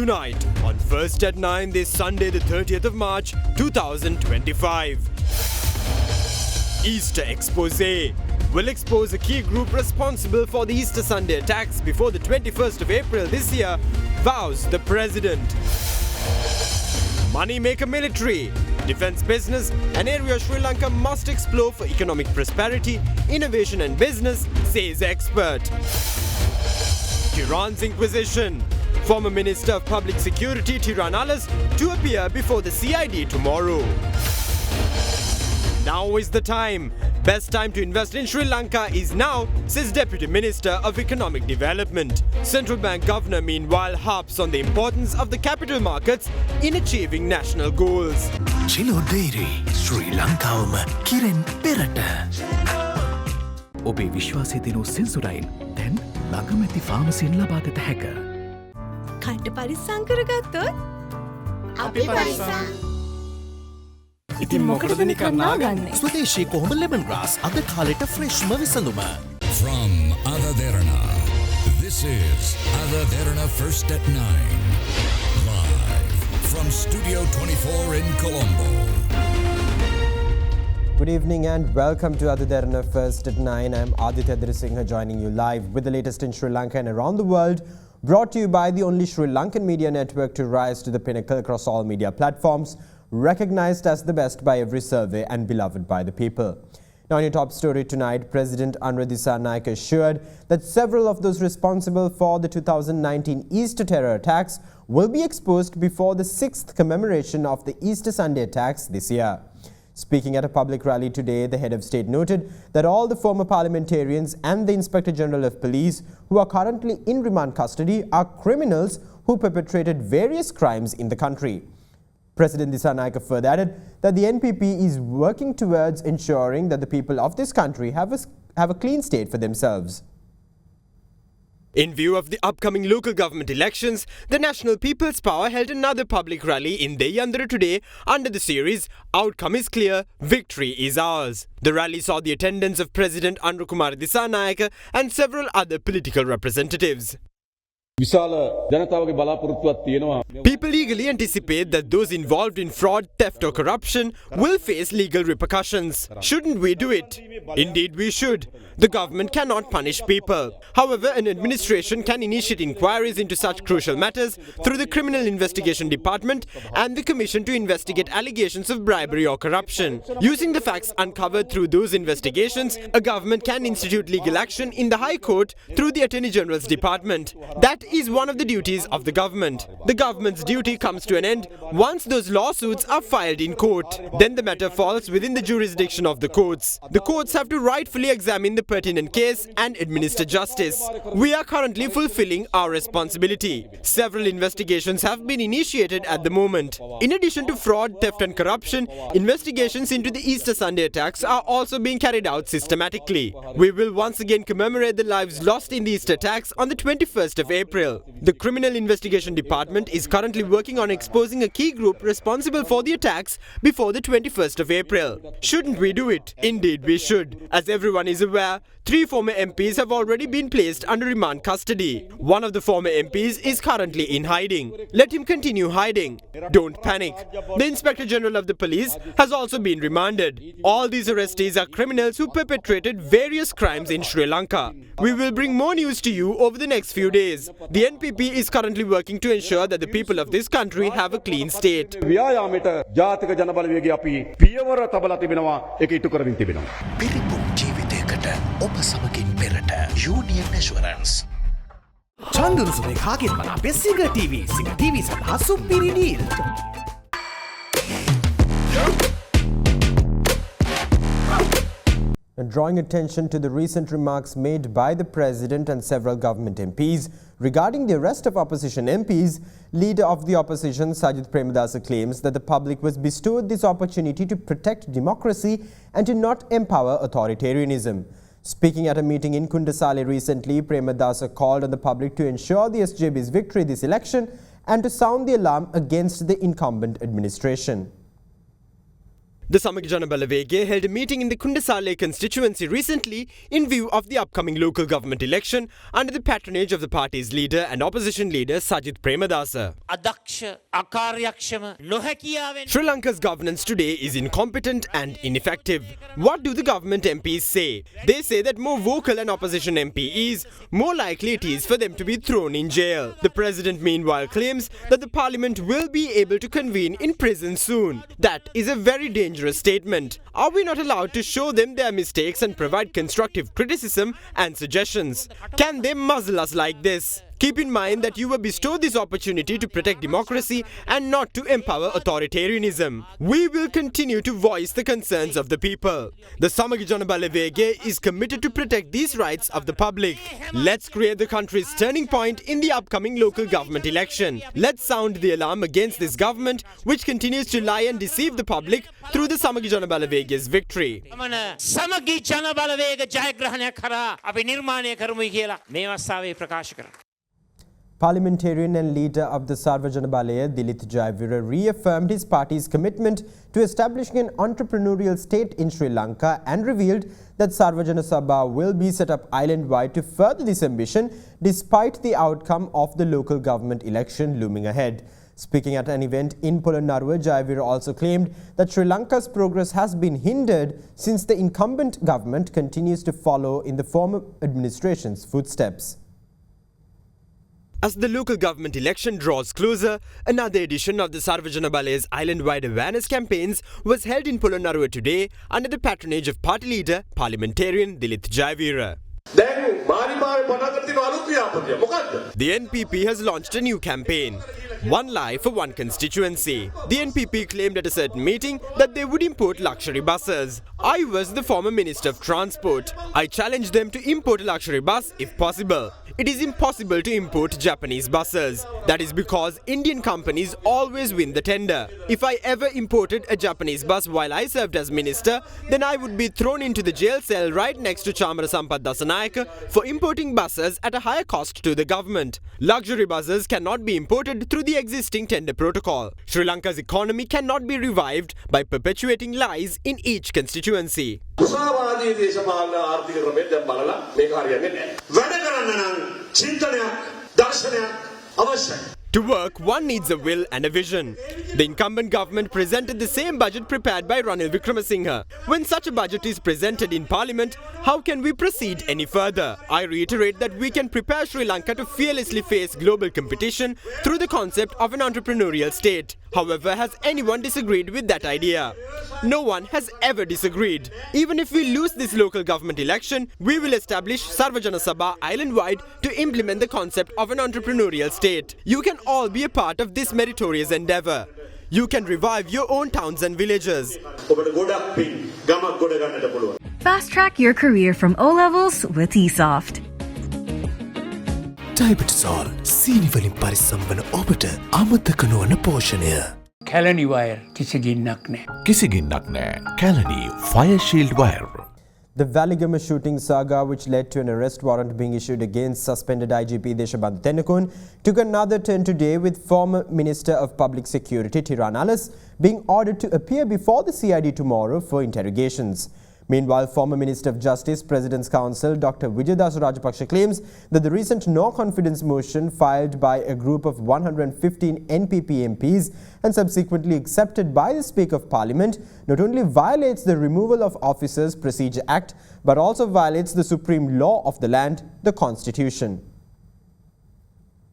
Tonight on First at 9 this Sunday the 30th of March 2025. Easter Expose. Will expose a key group responsible for the Easter Sunday attacks before the 21st of April this year, vows the President. Moneymaker military. Defense business, an area Sri Lanka must explore for economic prosperity, innovation and business, says expert. Iran's Inquisition. Former Minister of Public Security Derana to appear before the CID tomorrow. Now is the time. Best time to invest in Sri Lanka is now, says Deputy Minister of Economic Development. Central Bank Governor meanwhile harps on the importance of the capital markets in achieving national goals. Chilo Dairy, Sri Lankawam Kiren Perata. Obe Vishwase dinu Sensodyne, then Langamati Pharmacy in Labagata Hacker. Kanta Parisan karagattොත් අපි පරිසම් ඉතින් මොකටද නිකන් නාගන්නේ ස්වදේශී කොහොඹ lemon grass අද කාලෙට ෆ්‍රෙෂ්ම විසඳුම. From Derana, this is Derana First at 9. Live from Studio 24 in Colombo. Good evening and welcome to Derana First at 9. I'm Aditya Drisingha joining you live with the latest in Sri Lanka and around the world. Brought to you by the only Sri Lankan media network to rise to the pinnacle across all media platforms, recognized as the best by every survey and beloved by the people. Now in your top story tonight, President Lanka assured that several of those responsible for the 2019 Easter terror attacks will be exposed before the 6th commemoration of the Easter Sunday attacks this year. Speaking at a public rally today, the head of state noted that all the former parliamentarians and the Inspector General of Police who are currently in remand custody are criminals who perpetrated various crimes in the country. President Lanka further added that the NPP is working towards ensuring that the people of this country have a clean state for themselves. In view of the upcoming local government elections, the National People's Power held another public rally in Deyandara today under the series Outcome is Clear, Victory is Ours. The rally saw the attendance of President Lanka and several other political representatives. People eagerly anticipate that those involved in fraud, theft or corruption will face legal repercussions. Shouldn't we do it? Indeed we should. The government cannot punish people. However, an administration can initiate inquiries into such crucial matters through the Criminal Investigation Department and the Commission to investigate allegations of bribery or corruption. Using the facts uncovered through those investigations, a government can institute legal action in the High Court through the Attorney General's Department. That is one of the duties of the government. The government's duty comes to an end once those lawsuits are filed in court. Then the matter falls within the jurisdiction of the courts. The courts have to rightfully examine the pertinent case and administer justice. We are currently fulfilling our responsibility. Several investigations have been initiated at the moment. In addition to fraud, theft and corruption, investigations into the Easter Sunday attacks are also being carried out systematically. We will once again commemorate the lives lost in the Easter attacks on the 21st of April. The Criminal Investigation Department is currently working on exposing a key group responsible for the attacks before the 21st of April. Shouldn't we do it? Indeed we should. As everyone is aware, 3 former MPs have already been placed under remand custody. One of the former MPs is currently in hiding. Let him continue hiding. Don't panic. The Inspector General of the Police has also been remanded. All these arrestees are criminals who perpetrated various crimes in Sri Lanka. We will bring more news to you over the next few days. The NPP is currently working to ensure that the people of this country have a clean state. Union Assurance. චන්දුරුසුනේ කාගෙන් මනාපේ සිංහ TV සඳහා සුපිරි deal. Drawing attention to the recent remarks made by the President and several government MPs regarding the arrest of opposition MPs, leader of the opposition Sajith Premadasa claims that the public was bestowed this opportunity to protect democracy and to not empower authoritarianism. Speaking at a meeting in Kundasale recently, Premadasa called on the public to ensure the SJB's victory this election and to sound the alarm against the incumbent administration. The Samagi Jana Balawege held a meeting in the Kundasale constituency recently in view of the upcoming local government election under the patronage of the party's leader and opposition leader Sajith Premadasa. Sri Lanka's governance today is incompetent and ineffective. What do the government MPs say? They say that more vocal an opposition MP is, more likely it is for them to be thrown in jail. The president meanwhile claims that the parliament will be able to convene in prison soon. That is a very dangerous statement. Are we not allowed to show them their mistakes and provide constructive criticism and suggestions? Can they muzzle us like this? Keep in mind that you were bestowed this opportunity to protect democracy and not to empower authoritarianism. We will continue to voice the concerns of the people. The Samagi Jana Balawege is committed to protect these rights of the public. Let's create the country's turning point in the upcoming local government election. Let's sound the alarm against this government which continues to lie and deceive the public through the Samagi Jana Balawege's victory. Samagi Jana Balawega Jayagrahana Kara අපි නිර්මාණය කරමුයි කියලා මේ අවස්ථාවේ ප්‍රකාශ කරනවා. Parliamentarian and leader of the Sarvajana Balaya, Dilith Jayavira, reaffirmed his party's commitment to establishing an entrepreneurial state in Sri Lanka and revealed that Sarvajana Sabha will be set up island-wide to further this ambition despite the outcome of the local government election looming ahead. Speaking at an event in Polonnaruwa, Jayavira also claimed that Sri Lanka's progress has been hindered since the incumbent government continues to follow in the former administration's footsteps. As the local government election draws closer, another edition of the Sarvajana Balaya's island-wide awareness campaigns was held in Polonnaruwa today under the patronage of party leader, parliamentarian Dilith Jayavira. The NPP has launched a new campaign, One Life for One Constituency. The NPP claimed at a certain meeting that they would import luxury buses. I was the former Minister of Transport. I challenged them to import a luxury bus if possible. It is impossible to import Japanese buses. That is because Indian companies always win the tender. If I ever imported a Japanese bus while I served as minister, then I would be thrown into the jail cell right next to Chamara Sampath Dasanayaka for importing buses at a higher cost to the government. Luxury buses cannot be imported through the existing tender protocol. Sri Lanka's economy cannot be revived by perpetuating lies in each constituency. To work, one needs a will and a vision. The incumbent government presented the same budget prepared by Ranil Wickremesinghe. When such a budget is presented in Parliament, how can we proceed any further? I reiterate that we can prepare Sri Lanka to fearlessly face global competition through the concept of an entrepreneurial state. However, has anyone disagreed with that idea? No one has ever disagreed. Even if we lose this local government election, we will establish Sarvajana Sabha island-wide to implement the concept of an entrepreneurial state. You can all be a part of this meritorious endeavor. You can revive your own towns and villages. Fast track your career from O-levels with eSoft. ඩයිබටසෝල් සීනිවලින් පරිස්සම්වන ඔබට අමතක නොවන පෝෂණය. Kelani wire කිසිගින්නක් නෑ. කිසිගින්නක් නෑ. Kelani Fire Shield Wire. The Valigama shooting saga, which led to an arrest warrant being issued against suspended IGP Deshabandhu Tennakun, took another turn today with former Minister of Public Security Derana being ordered to appear before the CID tomorrow for interrogations. Meanwhile, former Minister of Justice, President's Counsel Dr. Vijayadasa Rajapaksa claims that the recent no-confidence motion filed by a group of 115 NPP MPs and subsequently accepted by the Speaker of Parliament not only violates the Removal of Officers Procedure Act but also violates the supreme law of the land, the Constitution.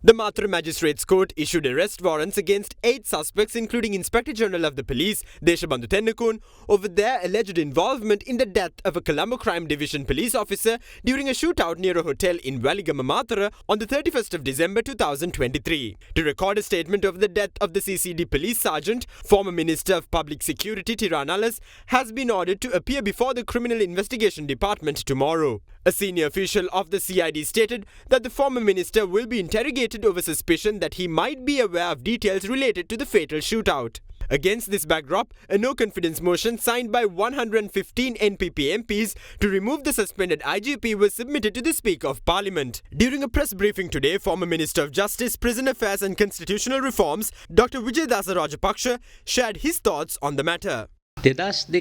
The Mathura Magistrates Court issued arrest warrants against 8 suspects, including Inspector General of the Police, Deshabandhu Tennakun, over their alleged involvement in the death of a Colombo Crime Division police officer during a shootout near a hotel in Valigama, Mathura on the 31st of December 2023. To record a statement of the death of the CCD police sergeant, former Minister of Public Security Derana has been ordered to appear before the Criminal Investigation Department tomorrow. A senior official of the CID stated that the former minister will be interrogated over suspicion that he might be aware of details related to the fatal shootout. Against this backdrop, a no-confidence motion signed by 115 NPP MPs to remove the suspended IGP was submitted to the Speaker of Parliament. During a press briefing today, former Minister of Justice, Prison Affairs and Constitutional Reforms, Dr. Vijayadasa Rajapaksa shared his thoughts on the matter. As per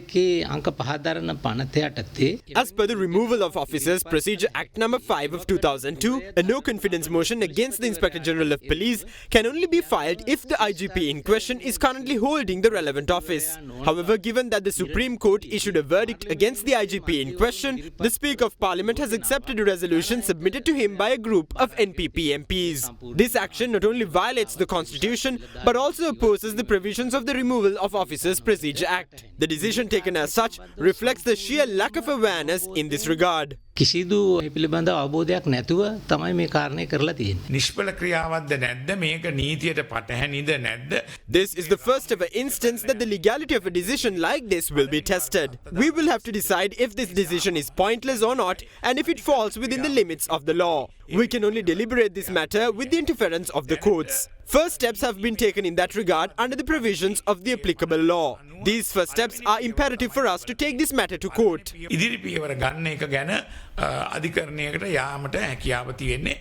the Removal of Officers Procedure Act number 5 of 2002, a no confidence motion against the Inspector General of Police can only be filed if the IGP in question is currently holding the relevant office. However, given that the Supreme Court issued a verdict against the IGP in question, the Speaker of Parliament has accepted a resolution submitted to him by a group of NPP MPs. This action not only violates the Constitution but also opposes the provisions of the Removal of Officers Procedure Act. The decision taken as such reflects the sheer lack of awareness in this regard. කිසිදු පිළිබඳ අවබෝධයක් නැතුව තමයි මේ කාරණය කරලා තියෙන්නේ. නිෂ්ඵල ක්‍රියාවක්ද නැද්ද මේක නීතියට පටහැනිද නැද්ද? This is the first ever instance that the legality of a decision like this will be tested. We will have to decide if this decision is pointless or not and if it falls within the limits of the law. We can only deliberate this matter with the interference of the courts. First steps have been taken in that regard under the provisions of the applicable law. These first steps are imperative for us to take this matter to court. ඉදිරි පියවර ගන්න එක ගැන අධිකරණයකට යාමට හැකියාව තියෙන්නේ.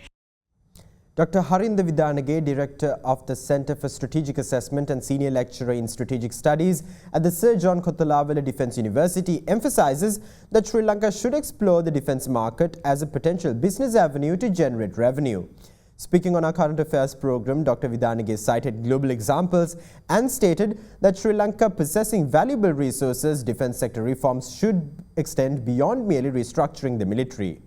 Dr. Harinda Vidanage, Director of the Centre for Strategic Assessment and Senior Lecturer in Strategic Studies at the Sir John Kothalawala Defence University, emphasises that Sri Lanka should explore the defence market as a potential business avenue to generate revenue. Speaking on our current affairs program, Dr. Vidanage cited global examples and stated that Sri Lanka possessing valuable resources, defence sector reforms should extend beyond merely restructuring the military.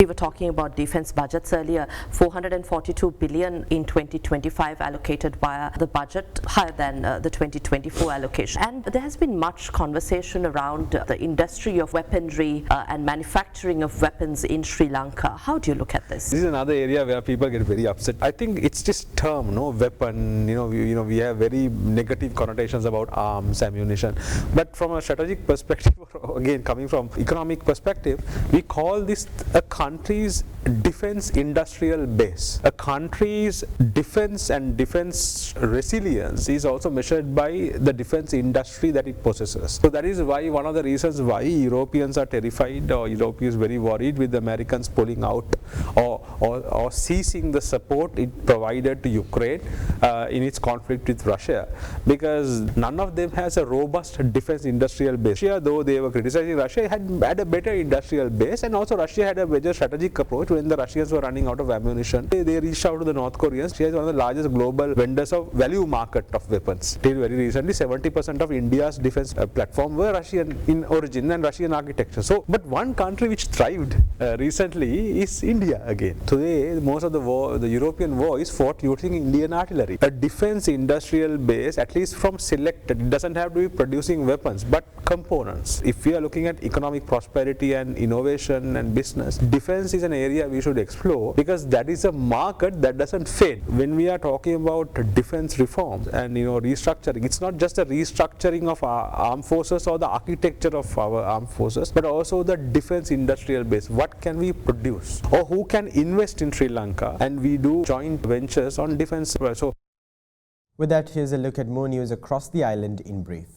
We were talking about defence budgets earlier, 442 billion in 2025 allocated via the budget, higher than the 2024 allocation. And there has been much conversation around the industry of weaponry and manufacturing of weapons in Sri Lanka. How do you look at this? This is another area where people get very upset. I think it's this term, no, weapon, we have very negative connotations about arms, ammunition. But from a strategic perspective, again, coming from economic perspective, we call this a country's defense industrial base. A country's defense and defense resilience is also measured by the defense industry that it possesses. So that is why one of the reasons why Europeans are terrified, or Europe is very worried with the Americans pulling out or ceasing the support it provided to Ukraine in its conflict with Russia, because none of them has a robust defense industrial base. Russia, though they were criticizing Russia, had a better industrial base, and also Russia had a major strategic approach. When the Russians were running out of ammunition, they reached out to the North Koreans. Russia is one of the largest global vendors of value market of weapons. Till very recently, 70% of India's defense platform were Russian in origin and Russian architecture. So, but one country which thrived recently is India again. Today, most of the war, the European war is fought using Indian artillery. A defense industrial base, at least from selected, it doesn't have to be producing weapons, but components. If we are looking at economic prosperity and innovation and business, defense is an area we should explore, because that is a market that doesn't fade. When we are talking about defense reforms and restructuring, it's not just a restructuring of our armed forces or the architecture of our armed forces, but also the defense industrial base. What can we produce, or who can invest in Sri Lanka, and we do joint ventures on defense. So, with that, here's a look at more news across the island in brief.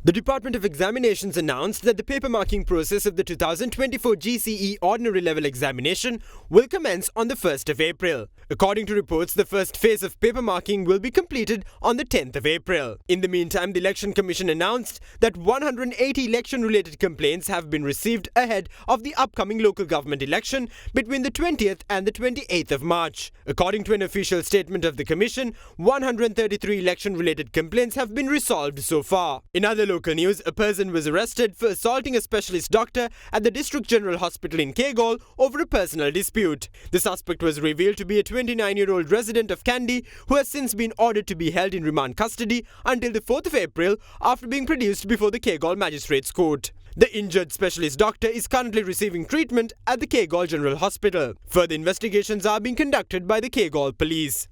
The Department of Examinations announced that the paper marking process of the 2024 GCE Ordinary Level Examination will commence on the 1st of April. According to reports, the first phase of paper marking will be completed on the 10th of April. In the meantime, the Election Commission announced that 180 election-related complaints have been received ahead of the upcoming local government election between the 20th and the 28th of March. According to an official statement of the Commission, 133 election-related complaints have been resolved so far. In other local news, a person was arrested for assaulting a specialist doctor at the District General Hospital in Kegol over a personal dispute. The suspect was revealed to be a 29-year-old resident of Kandy who has since been ordered to be held in remand custody until the 4th of April after being produced before the Kegol Magistrates Court. The injured specialist doctor is currently receiving treatment at the Kegol General Hospital. Further investigations are being conducted by the Kegol police.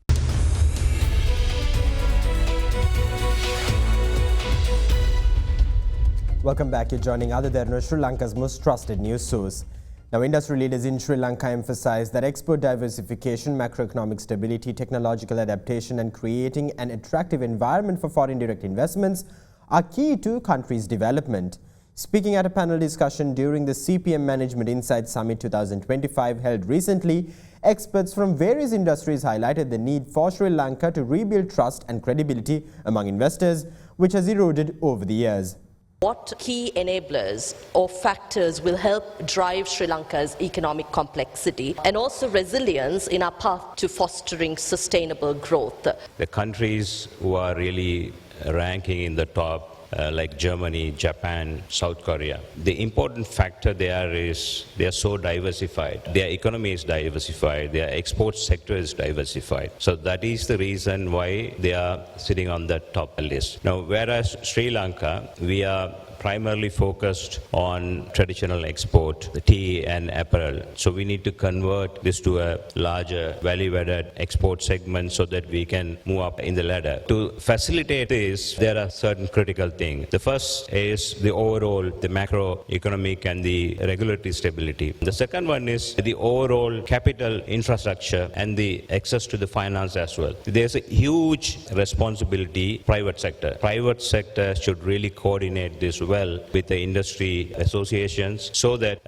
Welcome back. You're joining Ada Derana, Sri Lanka's most trusted news source. Now, industry leaders in Sri Lanka emphasize that export diversification, macroeconomic stability, technological adaptation and creating an attractive environment for foreign direct investments are key to country's development. Speaking at a panel discussion during the CPM Management Insight Summit 2025 held recently, experts from various industries highlighted the need for Sri Lanka to rebuild trust and credibility among investors, which has eroded over the years. What key enablers or factors will help drive Sri Lanka's economic complexity and also resilience in our path to fostering sustainable growth? The countries who are really ranking in the top, like Germany, Japan, South Korea, the important factor there is they are so diversified. Their economy is diversified, their export sector is diversified. So that is the reason why they are sitting on the top list. Now, whereas Sri Lanka, we are primarily focused on traditional export, the tea and apparel. So we need to convert this to a larger value-added export segment so that we can move up in the ladder. To facilitate this, there are certain critical things. The first is the overall, the macroeconomic and the regulatory stability. The second one is the overall capital infrastructure and the access to the finance as well. There's a huge responsibility, private sector. Private sector should really coordinate this well with the industry associations so that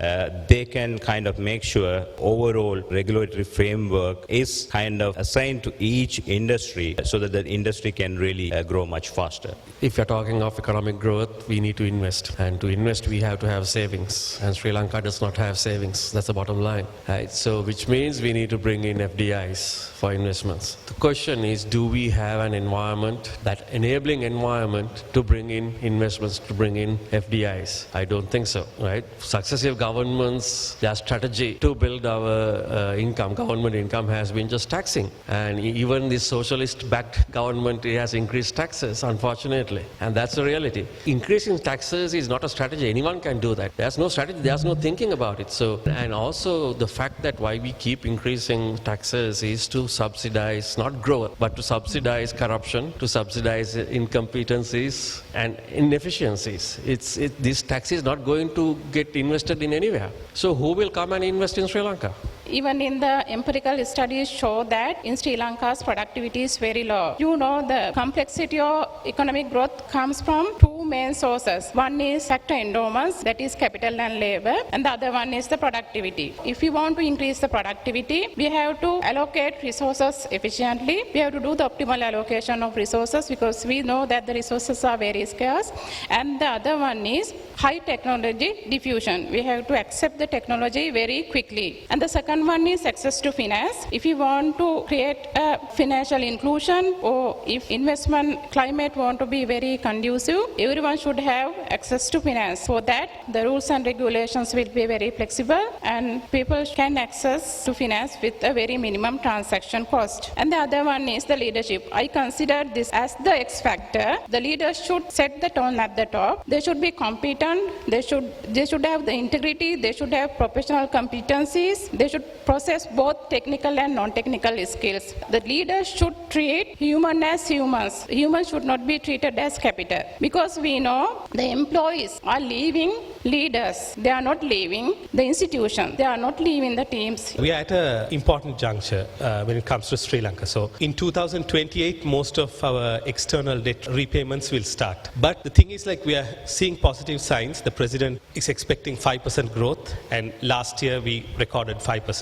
they can kind of make sure overall regulatory framework is kind of assigned to each industry so that the industry can really grow much faster. If you're talking of economic growth, we need to invest. And to invest, we have to have savings. And Sri Lanka does not have savings. That's the bottom line. Right? So, which means we need to bring in FDIs for investments. The question is, do we have an environment, that enabling environment to bring in investments, to bring in FDIs? I don't think so, right? Successive governments, their strategy to build our income, government income, has been just taxing. And even the socialist-backed government has increased taxes, unfortunately. And that's the reality. Increasing taxes is not a strategy. Anyone can do that. There's no strategy, there's no thinking about it. So, and also the fact that why we keep increasing taxes is to subsidize, not growth, but to subsidize corruption, to subsidize incompetencies and inefficiencies. This tax is not going to get invested in anywhere. So who will come and invest in Sri Lanka? Even in the empirical studies show that in Sri Lanka's productivity is very low. You know, the complexity of economic growth comes from two main sources. One is factor endowments, that is capital and labor, and the other one is the productivity. If we want to increase the productivity, we have to allocate resources efficiently. We have to do the optimal allocation of resources because we know that the resources are very scarce. And the other one is high technology diffusion. We have to accept the technology very quickly. And the second one is access to finance. If you want to create a financial inclusion, or if investment climate want to be very conducive, everyone should have access to finance. So that the rules and regulations will be very flexible and people can access to finance with a very minimum transaction cost. And the other one is the leadership. I consider this as the X factor. The leaders should set the tone at the top. They should be competent. They should have the integrity. They should have professional competencies. They should possess both technical and non-technical skills. The leaders should treat humans as humans. Humans should not be treated as capital. Because we know the employees are leaving leaders. They are not leaving the institution. They are not leaving the teams. We are at an important juncture when it comes to Sri Lanka. So in 2028, most of our external debt repayments will start. But the thing is, like, we are seeing positive signs. The president is expecting 5% growth, and last year we recorded 5%.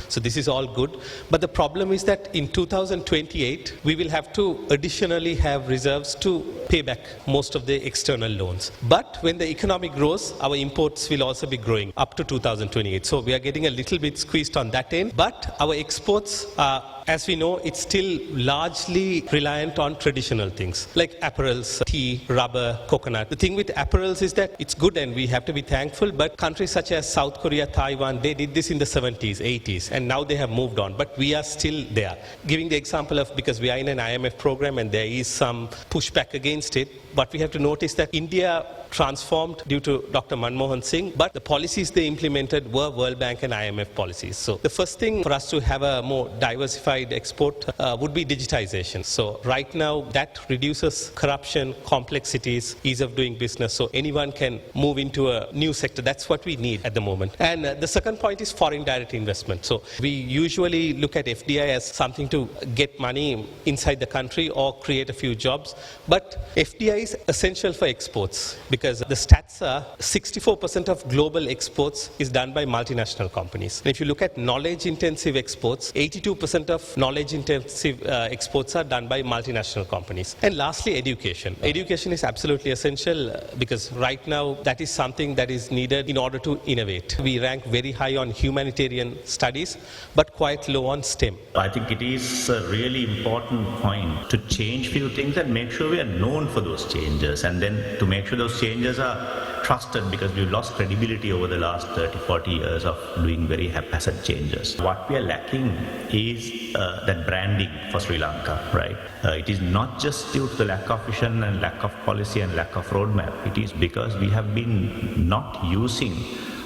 So this is all good. But the problem is that in 2028, we will have to additionally have reserves to pay back most of the external loans. But when the economy grows, our imports will also be growing up to 2028. So we are getting a little bit squeezed on that end. But our exports are, as we know, it's still largely reliant on traditional things like apparels, tea, rubber, coconut. The thing with apparels is that it's good and we have to be thankful, but countries such as South Korea, Taiwan, they did this in the 70s, 80s, and now they have moved on, but we are still there. Giving the example of, because we are in an IMF program and there is some pushback against it, but we have to notice that India transformed due to Dr. Manmohan Singh, but the policies they implemented were World Bank and IMF policies. So the first thing for us to have a more diversified export would be digitization. So right now that reduces corruption, complexities, ease of doing business. So anyone can move into a new sector. That's what we need at the moment. And the second point is foreign direct investment. So we usually look at FDI as something to get money inside the country or create a few jobs. But FDI is essential for exports because the stats are 64% of global exports is done by multinational companies. And if you look at knowledge intensive exports, 82% of of knowledge-intensive exports are done by multinational companies. And lastly, education. Education is absolutely essential because right now that is something that is needed in order to innovate. We rank very high on humanitarian studies, but quite low on STEM. I think it is a really important point to change few things and make sure we are known for those changes, and then to make sure those changes are trusted, because we've lost credibility over the last 30-40 years of doing very haphazard changes. What we are lacking is that branding for Sri Lanka, right? It is not just due to the lack of vision and lack of policy and lack of roadmap. It is because we have been not using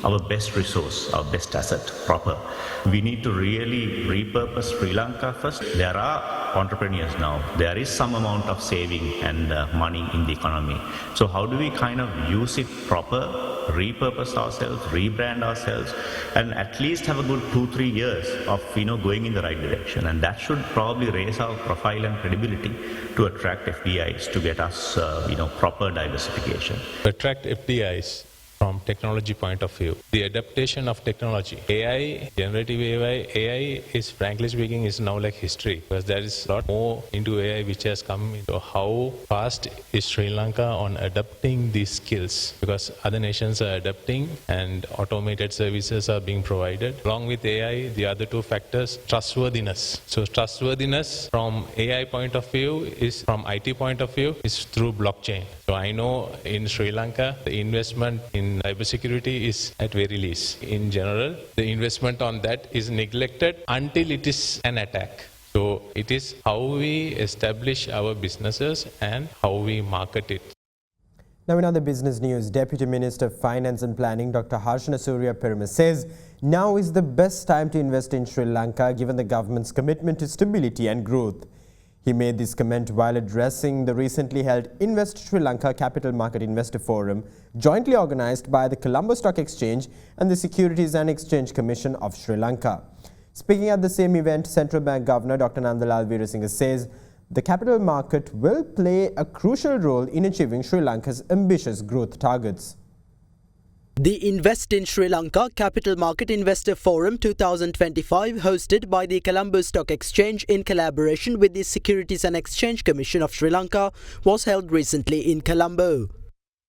our best resource, our best asset proper. We need to really repurpose Sri Lanka first. There are entrepreneurs now. There is some amount of saving and money in the economy. So how do we kind of use it proper, repurpose ourselves, rebrand ourselves, and at least have a good 2-3 years of going in the right direction. And that should probably raise our profile and credibility to attract FDIs, to get us proper diversification. To attract FDIs, from technology point of view, the adaptation of technology, AI, generative AI is, frankly speaking, is now like history, because there is a lot more into AI which has come into. How fast is Sri Lanka on adapting these skills? Because other nations are adapting and automated services are being provided. Along with AI, the other two factors, trustworthiness. So trustworthiness from AI point of view is, from IT point of view, is through blockchain. So I know in Sri Lanka, the investment in cybersecurity is at very least. In general, the investment on that is neglected until it is an attack. So it is how we establish our businesses and how we market it. Now in other business news, Deputy Minister of Finance and Planning Dr. Harshana Surya Peruma says now is the best time to invest in Sri Lanka given the government's commitment to stability and growth. He made this comment while addressing the recently held Invest Sri Lanka Capital Market Investor Forum, jointly organized by the Colombo Stock Exchange and the Securities and Exchange Commission of Sri Lanka. Speaking at the same event, Central Bank Governor Dr. Nandalal Veerasinghe says the capital market will play a crucial role in achieving Sri Lanka's ambitious growth targets. The Invest in Sri Lanka Capital Market Investor Forum 2025, hosted by the Colombo Stock Exchange in collaboration with the Securities and Exchange Commission of Sri Lanka, was held recently in Colombo.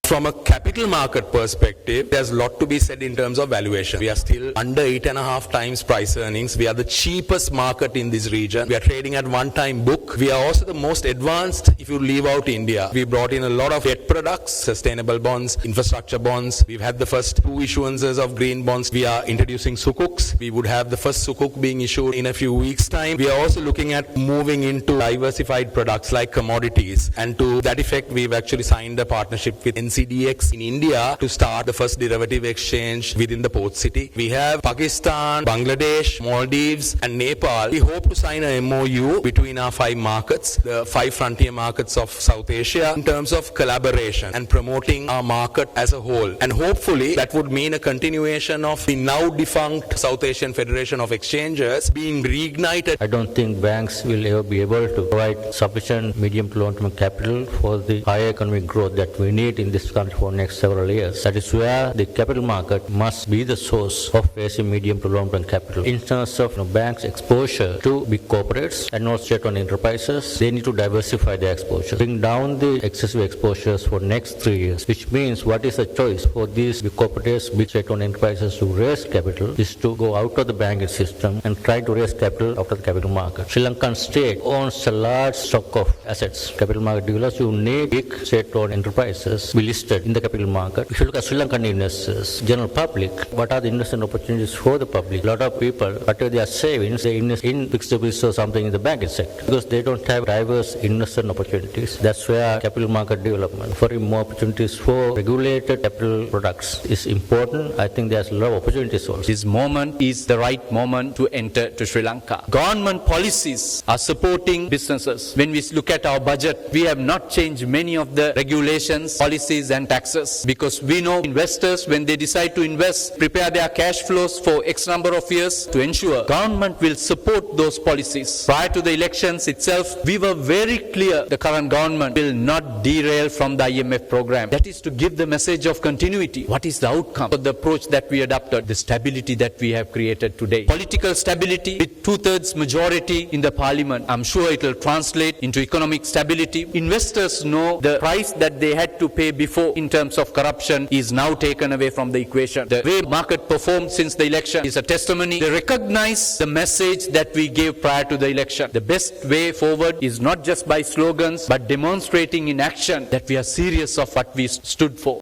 From a capital market perspective, there's a lot to be said in terms of valuation. We are still under 8.5 times price earnings. We are the cheapest market in this region. We are trading at 1-time book. We are also the most advanced if you leave out India. We brought in a lot of debt products, sustainable bonds, infrastructure bonds. We've had the first 2 issuances of green bonds. We are introducing sukuks. We would have the first sukuk being issued in a few weeks' time. We are also looking at moving into diversified products like commodities. And to that effect, we've actually signed a partnership with CDX in India to start the first derivative exchange within the port city. We have Pakistan, Bangladesh, Maldives and Nepal. We hope to sign a MOU between our 5 markets, the 5 frontier markets of South Asia, in terms of collaboration and promoting our market as a whole. And hopefully that would mean a continuation of the now defunct South Asian Federation of Exchanges being reignited. I don't think banks will ever be able to provide sufficient medium to long-term capital for the high economic growth that we need in this country for next several years. That is where the capital market must be the source of raising medium to long-term capital. In terms of banks' exposure to big corporates and not state-owned enterprises, they need to diversify their exposure. Bring down the excessive exposures for next 3 years, which means what is the choice for these big corporates, big state-owned enterprises to raise capital is to go out of the banking system and try to raise capital out of the capital market. Sri Lankan state owns a large stock of assets. Capital market dealers, you need big state-owned enterprises be listed in the capital market. If you look at Sri Lankan investors, general public, what are the investment opportunities for the public? A lot of people, whatever their savings, they invest in fixed deposits or something in the banking sector because they don't have diverse investment opportunities. That's where capital market development, offering more opportunities for regulated capital products is important. I think there's a lot of opportunities also. This moment is the right moment to enter to Sri Lanka. Government policies are supporting businesses. When we look at our budget, we have not changed many of the regulations, policies levies and taxes. Because we know investors, when they decide to invest, prepare their cash flows for X number of years to ensure government will support those policies. Prior to the elections itself, we were very clear the current government will not derail from the IMF program. That is to give the message of continuity. What is the outcome of the approach that we adopted? The stability that we have created today. Political stability with 2/3 majority in the parliament. I'm sure it will translate into economic stability. Investors know the price that they had to pay before in terms of corruption is now taken away from the equation. The way market performed since the election is a testimony. They recognize the message that we gave prior to the election. The best way forward is not just by slogans but demonstrating in action that we are serious of what we stood for.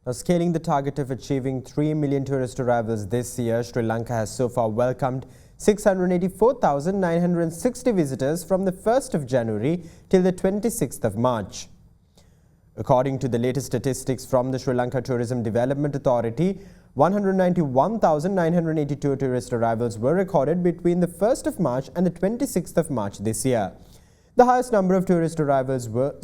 Now, scaling the target of achieving 3 million tourist arrivals this year, Sri Lanka has so far welcomed 684,960 visitors from the 1st of January till the 26th of March. According to the latest statistics from the Sri Lanka Tourism Development Authority, 191,982 tourist arrivals were recorded between the 1st of March and the 26th of March this year. The highest number of tourist arrivals were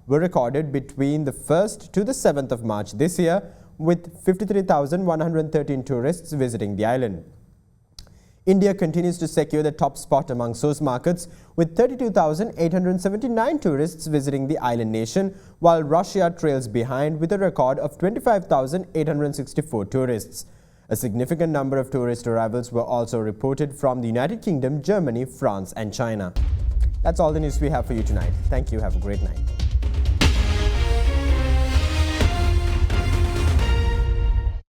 recorded between the 1st to the 7th of March this year, with 53,113 tourists visiting the island. India continues to secure the top spot among source markets, with 32,879 tourists visiting the island nation, while Russia trails behind with a record of 25,864 tourists. A significant number of tourist arrivals were also reported from the United Kingdom, Germany, France and China. That's all the news we have for you tonight. Thank you. Have a great night.